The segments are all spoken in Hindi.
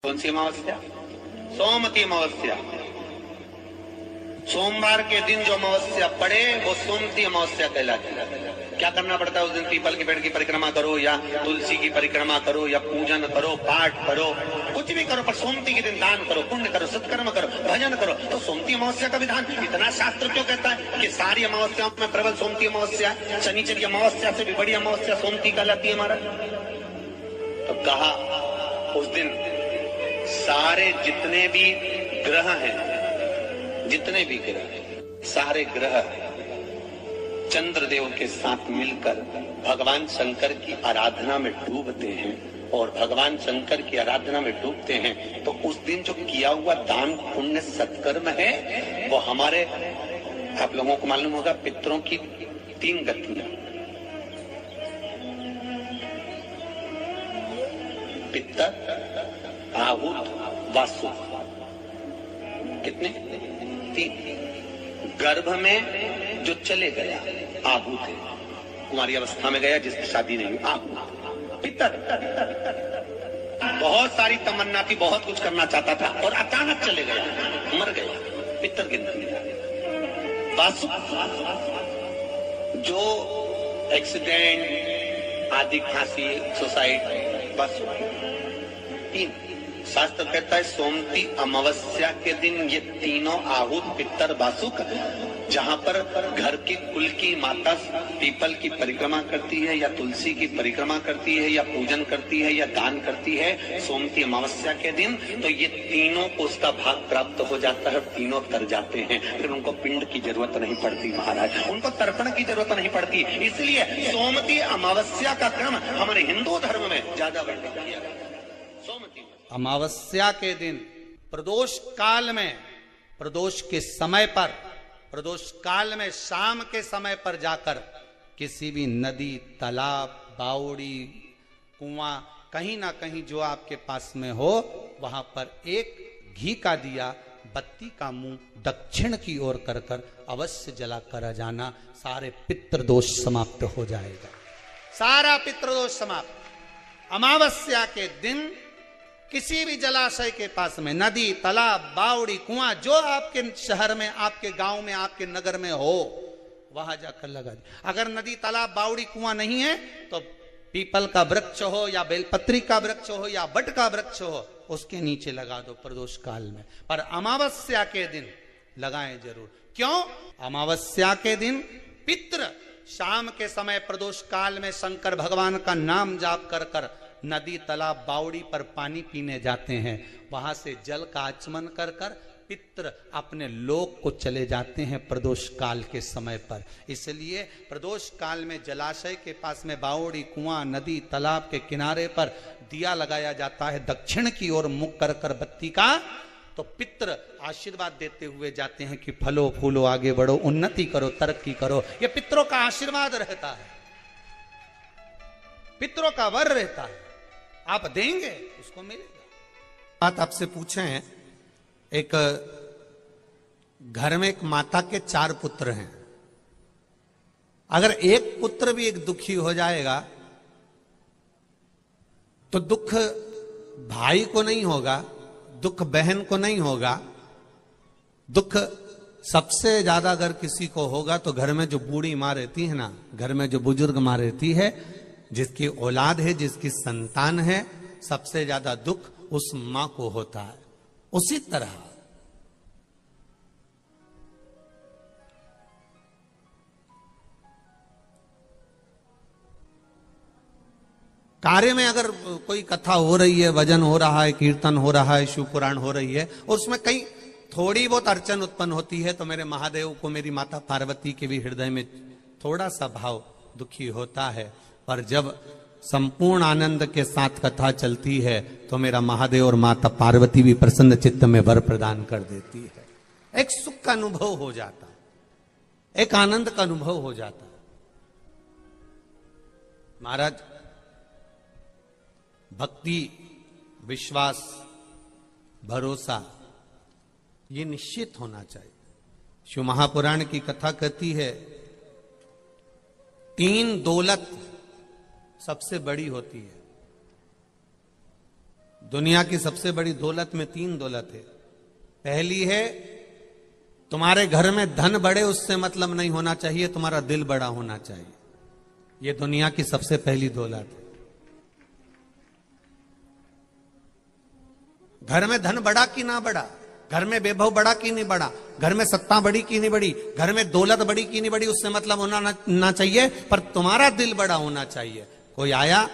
कौन सी अमावस्या? सोमवती अमावस्या। सोमवार के दिन जो अमावस्या पड़े वो सोमवती अमावस्या कहलाती है। क्या करना पड़ता है उस दिन? पीपल के पेड़ की परिक्रमा करो या तुलसी की परिक्रमा करो या पूजन करो, पाठ करो, कुछ भी करो, पर सोमवती के दिन दान करो, पुण्य करो, सत्कर्म करो, भजन करो। तो सोमवती अमावस्या का विधान इतना शास्त्र क्यों कहता है कि सारी अमावस्याओं में प्रबल सोमवती अमावस्या है? शनिचरी अमावस्या से भी बड़ी अमावस्या सोमवती कहलाती है हमारा। तो कहा उस दिन सारे जितने भी ग्रह हैं, जितने भी ग्रह, सारे ग्रह चंद्रदेव के साथ मिलकर भगवान शंकर की आराधना में डूबते हैं। और भगवान शंकर की आराधना में डूबते हैं तो उस दिन जो किया हुआ दान पुण्य सत्कर्म है वो हमारे, आप लोगों को मालूम होगा, पितरों की 3 गतियां, पितर, आहूत, वासुक। कितने? 3। गर्भ में जो चले गया आहूत है, कुमारी अवस्था में गया जिसकी शादी नहीं हुई, आहूत। पितर, बहुत सारी तमन्ना थी, बहुत कुछ करना चाहता था और अचानक चले गया, मर गया, पितर गिनती है। वासुक जो एक्सीडेंट आदि, खांसी, सुसाइड, वासुक। 3। शास्त्र कहता है सोमवती अमावस्या के दिन ये तीनों आहूत, पितर, वासुक, जहां पर घर की कुल की माता पीपल की परिक्रमा करती है या तुलसी की परिक्रमा करती है या पूजन करती है या दान करती है सोमवती अमावस्या के दिन, तो ये तीनों को उसका भाग प्राप्त हो जाता है, तीनों तर जाते हैं। फिर उनको पिंड की जरूरत नहीं पड़ती महाराज, उनको तर्पण की जरूरत नहीं पड़ती। इसलिए सोमवती अमावस्या का क्रम हमारे हिंदू धर्म में ज्यादा वर्णित किया गया। सोमवती अमावस्या के दिन प्रदोष काल में, प्रदोष के समय पर, प्रदोष काल में शाम के समय पर जाकर किसी भी नदी, तालाब, बावड़ी, कुआं, कहीं ना कहीं जो आपके पास में हो, वहां पर एक घी का दिया, बत्ती का मुंह दक्षिण की ओर कर कर अवश्य जला कर जाना। सारे पितृदोष समाप्त हो जाएगा, सारा पितृदोष समाप्त। अमावस्या के दिन किसी भी जलाशय के पास में, नदी, तालाब, बावड़ी, कुआं, जो आपके शहर में, आपके गांव में, आपके नगर में हो, वहां जाकर लगा दे। अगर नदी, तालाब, बावड़ी, कुआं नहीं है तो पीपल का वृक्ष हो या बेलपत्री का वृक्ष हो या बट का वृक्ष हो, उसके नीचे लगा दो प्रदोष काल में। पर अमावस्या के दिन लगाएं जरूर। क्यों? अमावस्या के दिन पितृ शाम के समय प्रदोष काल में शंकर भगवान का नाम जाप कर कर नदी, तालाब, बावड़ी पर पानी पीने जाते हैं। वहां से जल का आचमन कर कर पितृ अपने लोक को चले जाते हैं प्रदोष काल के समय पर। इसलिए प्रदोष काल में जलाशय के पास में, बावड़ी, कुआं, नदी, तालाब के किनारे पर दिया लगाया जाता है दक्षिण की ओर मुख कर कर बत्ती का। तो पितृ आशीर्वाद देते हुए जाते हैं कि फलो फूलो, आगे बढ़ो, उन्नति करो, तरक्की करो। ये पितरों का आशीर्वाद रहता है, पितरों का वर रहता है। आप देंगे उसको मिलेगा। बात आपसे पूछे हैं, एक घर में एक माता के 4 पुत्र हैं। अगर एक पुत्र भी एक दुखी हो जाएगा तो दुख भाई को नहीं होगा, दुख बहन को नहीं होगा, दुख सबसे ज्यादा अगर किसी को होगा तो घर में जो बूढ़ी माँ रहती है ना, घर में जो बुजुर्ग माँ रहती है, जिसकी औलाद है, जिसकी संतान है, सबसे ज्यादा दुख उस मां को होता है। उसी तरह कार्य में अगर कोई कथा हो रही है, भजन हो रहा है, कीर्तन हो रहा है, शिव पुराण हो रही है, और उसमें कहीं थोड़ी बहुत अड़चन उत्पन्न होती है तो मेरे महादेव को, मेरी माता पार्वती के भी हृदय में थोड़ा सा भाव दुखी होता है। पर जब संपूर्ण आनंद के साथ कथा चलती है तो मेरा महादेव और माता पार्वती भी प्रसन्न चित्त में वर प्रदान कर देती है। एक सुख का अनुभव हो जाता है, एक आनंद का अनुभव हो जाता है। महाराज, भक्ति, विश्वास, भरोसा ये निश्चित होना चाहिए। शिव महापुराण की कथा कहती है 3 दौलत सबसे बड़ी होती है। दुनिया की सबसे बड़ी दौलत में 3 दौलत है। पहली है तुम्हारे घर में धन बढ़े उससे मतलब नहीं होना चाहिए, तुम्हारा दिल बड़ा होना चाहिए। यह दुनिया की सबसे पहली दौलत है। घर में धन बढ़ा कि ना बढ़ा, घर में वैभव बढ़ा कि नहीं बढ़ा, घर में सत्ता बढ़ी कि नहीं बढ़ी, घर में दौलत बढ़ी कि नहीं बढ़ी, उससे मतलब होना ना चाहिए, पर तुम्हारा दिल बड़ा होना चाहिए। कोई आया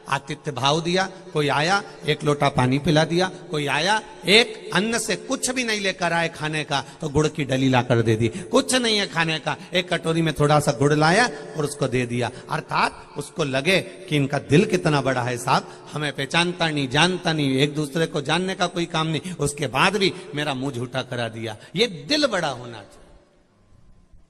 आतिथ्य भाव दिया, कोई आया एक लोटा पानी पिला दिया, कोई आया एक अन्न से कुछ भी नहीं लेकर आए खाने का तो गुड़ की डली लाकर दे दी, कुछ नहीं है खाने का, एक कटोरी में थोड़ा सा गुड़ लाया और उसको दे दिया। अर्थात उसको लगे कि इनका दिल कितना बड़ा है साहब, हमें पहचानता नहीं, जानता नहीं, एक दूसरे को जानने का कोई काम नहीं, उसके बाद भी मेरा मुंह झूठा करा दिया। ये दिल बड़ा होना चाहिए।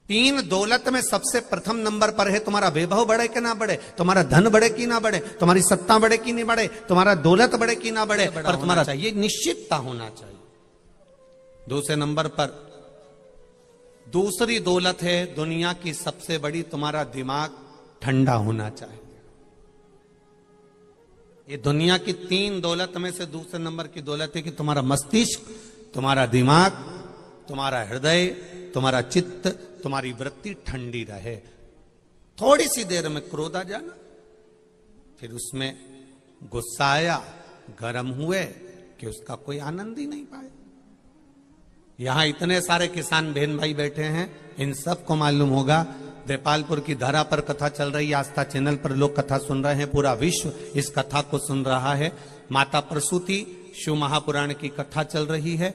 3 दौलत में सबसे प्रथम नंबर पर है तुम्हारा वैभव बढ़े कि ना बढ़े, तुम्हारा धन बढ़े कि ना बढ़े, तुम्हारी सत्ता बढ़े कि नहीं बढ़े, तुम्हारा दौलत बढ़े कि ना बढ़े, पर तुम्हारा चाहिए निश्चितता होना चाहिए। दूसरे नंबर पर दूसरी दौलत है दुनिया की सबसे बड़ी, तुम्हारा दिमाग ठंडा होना चाहिए। ये दुनिया की 3 दौलत में से दूसरे नंबर की दौलत है कि तुम्हारा मस्तिष्क, तुम्हारा दिमाग, तुम्हारा हृदय, तुम्हारा चित्त, तुम्हारी वृत्ति ठंडी रहे। थोड़ी सी देर में क्रोध आ जाना, फिर उसमें गुस्सा आया, गर्म हुए कि उसका कोई आनंद ही नहीं पाए। यहां इतने सारे किसान बहन भाई बैठे हैं, इन सबको मालूम होगा देपालपुर की धरा पर कथा चल रही है, आस्था चैनल पर लोग कथा सुन रहे हैं, पूरा विश्व इस कथा को सुन रहा है। माता प्रसूति शिव महापुराण की कथा चल रही है।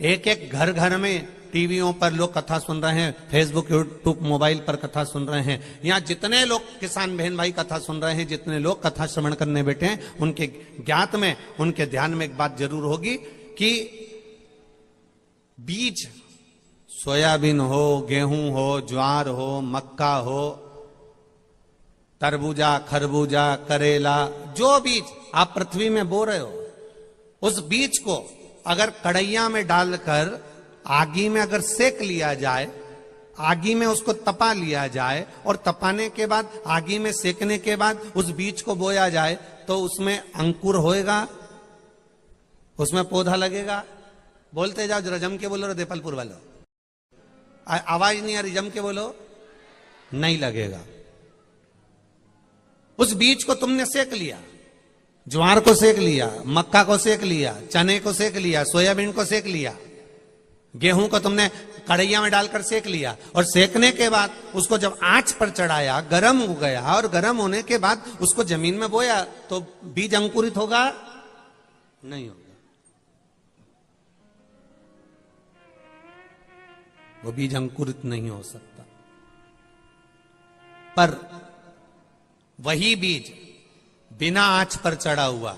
एक एक घर घर में टीवियों पर लोग कथा सुन रहे हैं, फेसबुक यूट्यूब मोबाइल पर कथा सुन रहे हैं। यहाँ जितने लोग किसान बहन भाई कथा सुन रहे हैं, जितने लोग कथा श्रवण करने बैठे हैं, उनके ज्ञात में, उनके ध्यान में एक बात जरूर होगी कि बीज सोयाबीन हो, गेहूं हो, ज्वार हो, मक्का हो, तरबूजा, खरबूजा, करेला, जो बीज आप पृथ्वी में बो रहे हो, उस बीज को अगर कढ़ैया में डालकर आगी में अगर सेक लिया जाए, आगी में उसको तपा लिया जाए और तपाने के बाद आगी में सेकने के बाद उस बीज को बोया जाए तो उसमें अंकुर होएगा, उसमें पौधा लगेगा। बोलते जाओ जरा, जम के बोलो रे देपालपुर वालों, आवाज नहीं आ रही, जम के बोलो, नहीं लगेगा। उस बीज को तुमने सेक लिया, ज्वार को सेक लिया, मक्का को सेक लिया, चने को सेक लिया, सोयाबीन को सेक लिया, गेहूं को तुमने कढ़ैया में डालकर सेक लिया और सेकने के बाद उसको जब आंच पर चढ़ाया, गर्म हो गया और गर्म होने के बाद उसको जमीन में बोया तो बीज अंकुरित होगा? नहीं होगा। वो बीज अंकुरित नहीं हो सकता। पर वही बीज बिना आंच पर चढ़ा हुआ,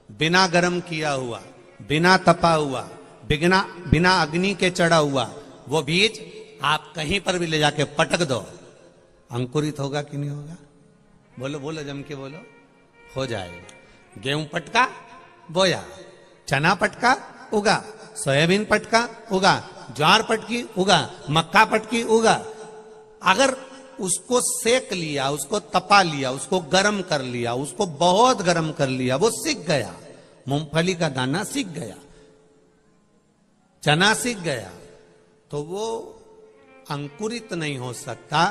बिना गर्म किया हुआ, बिना तपा हुआ, बिना अग्नि के चढ़ा हुआ, वो बीज आप कहीं पर भी ले जाके पटक दो, अंकुरित होगा कि नहीं होगा? बोलो बोलो, जम के बोलो, हो जाएगा। गेहूं पटका, बोया, चना पटका, उगा, सोयाबीन पटका, उगा, ज्वार पटकी, उगा, मक्का पटकी, उगा। अगर उसको सेक लिया, उसको तपा लिया, उसको गर्म कर लिया, उसको बहुत गर्म कर लिया, वो सिक गया, मूंगफली का दाना सिक गया, चना सिक गया, तो वो अंकुरित नहीं हो सकता,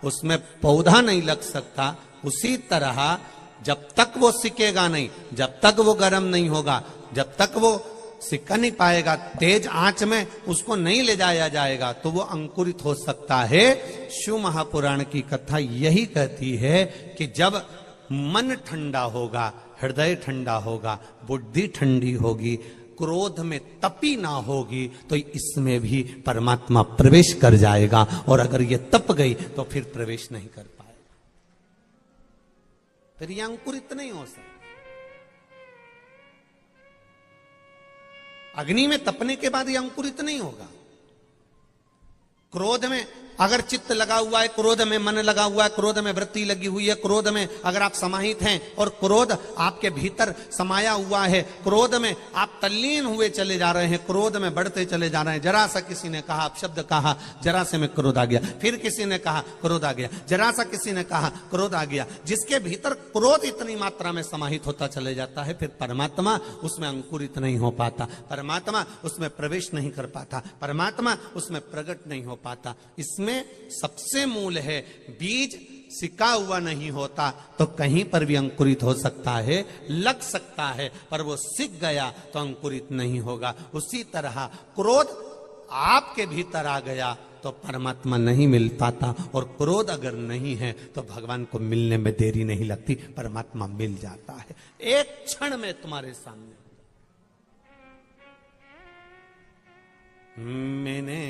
उसमें पौधा नहीं लग सकता। उसी तरह जब तक वो सिकेगा नहीं, जब तक वो गर्म नहीं होगा, जब तक वो सिक नहीं पाएगा, तेज आंच में उसको नहीं ले जाया जाएगा, तो वो अंकुरित हो सकता है। शिव महापुराण की कथा यही कहती है कि जब मन ठंडा होगा, हृदय ठंडा होगा, बुद्धि ठंडी होगी, क्रोध में तपी ना होगी, तो इसमें भी परमात्मा प्रवेश कर जाएगा। और अगर ये तप गई तो फिर प्रवेश नहीं कर पाएगा, फिर ये अंकुरित नहीं हो सकता। अग्नि में तपने के बाद ये अंकुरित नहीं होगा। क्रोध में अगर चित्त लगा हुआ है क्रोध में, मन लगा हुआ है क्रोध में, वृत्ति लगी हुई है क्रोध में, अगर आप समाहित हैं और क्रोध आपके भीतर समाया हुआ है, क्रोध में आप तल्लीन हुए चले जा रहे हैं, क्रोध में बढ़ते चले जा रहे हैं। जरा सा किसी ने कहा, आप शब्द कहा, जरा से में क्रोध आ गया, फिर किसी ने कहा क्रोध आ गया, जरा सा किसी ने कहा क्रोध आ गया। जिसके भीतर क्रोध इतनी मात्रा में समाहित होता चले जाता है, फिर परमात्मा उसमें अंकुरित नहीं हो पाता, परमात्मा उसमें प्रवेश नहीं कर पाता, परमात्मा उसमें प्रकट नहीं हो पाता। इसमें सबसे मूल है, बीज सिका हुआ नहीं होता तो कहीं पर भी अंकुरित हो सकता है, लग सकता है, पर वो सिक गया तो अंकुरित नहीं होगा। उसी तरह क्रोध आपके भीतर आ गया तो परमात्मा नहीं मिल पाता, और क्रोध अगर नहीं है तो भगवान को मिलने में देरी नहीं लगती, परमात्मा मिल जाता है एक क्षण में तुम्हारे सामने। मैंने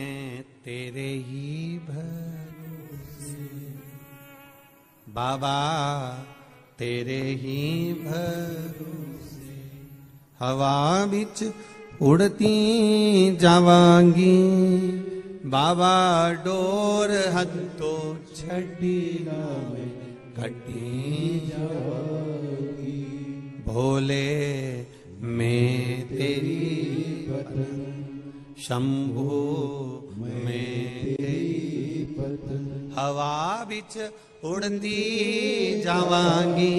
तेरे ही भरोसे बाबा, तेरे ही भरोसे हवा बिच उड़ती जावांगी, बाबा डोर हथो छड़ी घटी जावांगी, भोले मैं तेरी पत्नी, शंभु में हवा बिच उड़ती जावांगी,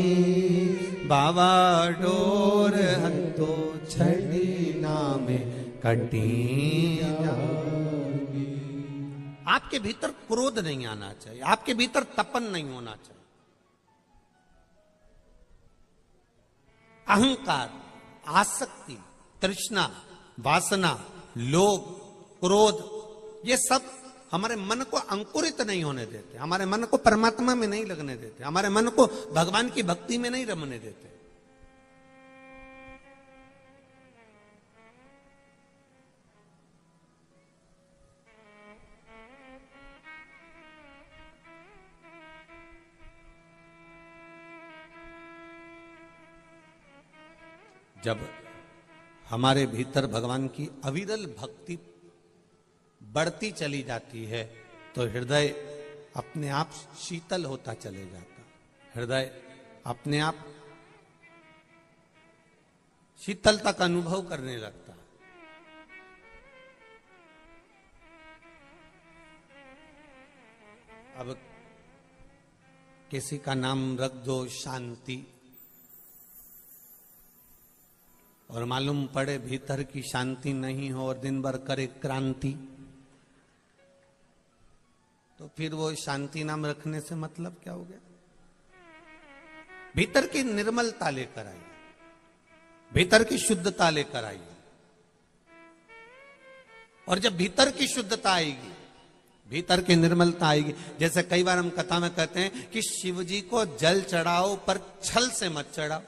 बाबा डोर हथो छड़ी नामे कटी जावांगी। आपके भीतर क्रोध नहीं आना चाहिए, आपके भीतर तपन नहीं होना चाहिए। अहंकार, आसक्ति, तृष्णा, वासना, लोभ, क्रोध, ये सब हमारे मन को अंकुरित नहीं होने देते, हमारे मन को परमात्मा में नहीं लगने देते, हमारे मन को भगवान की भक्ति में नहीं रमने देते। जब हमारे भीतर भगवान की अविरल भक्ति बढ़ती चली जाती है तो हृदय अपने आप शीतल होता चले जाता, हृदय अपने आप शीतलता का अनुभव करने लगता। अब किसी का नाम रख दो शांति, और मालूम पड़े भीतर की शांति नहीं हो और दिन भर करे क्रांति, तो फिर वो शांति नाम रखने से मतलब क्या हो गया? भीतर की निर्मलता लेकर आइए, भीतर की शुद्धता लेकर आइए, और जब भीतर की शुद्धता आएगी, भीतर की निर्मलता आएगी। जैसे कई बार हम कथा में कहते हैं कि शिव जी को जल चढ़ाओ पर छल से मत चढ़ाओ।